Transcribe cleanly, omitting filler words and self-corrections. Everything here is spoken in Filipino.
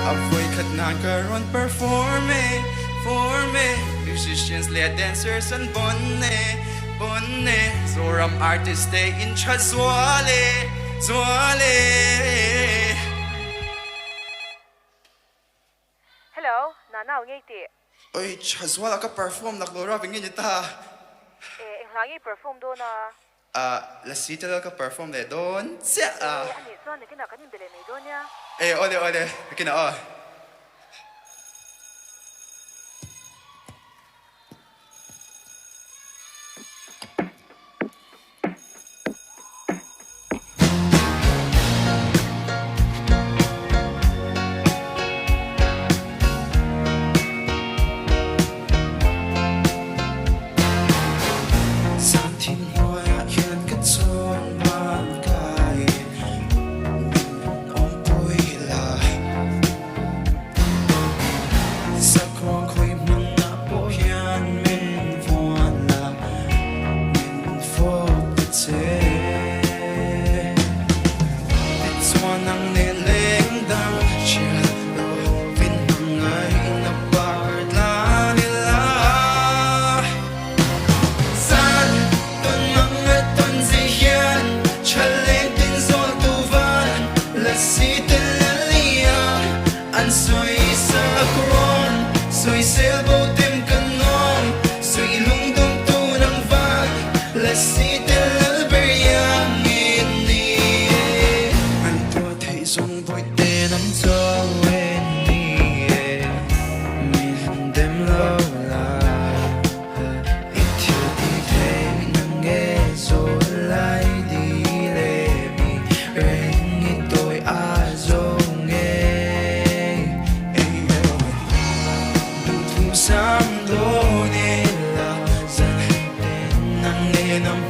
avoid katnan karon performe musicians lead dancers and bonne Zoram artist stay in Thazual Hello, Nanaua ngay ti. Oy, Thazual ka perform naklora bingin ita. Ang langi perform do na. Lasi talaga ka perform le don. Siya Ani so na kina kanin bele may do niya. ole kina Soy sailboat im kanon Soy ilungdong tunang vag Lasi telberyang ini Anto thay song boy tenam so weni Min dem lo la Itil di thay nang e so lai di le mi Reng ito'y azong Samdo nila sa ng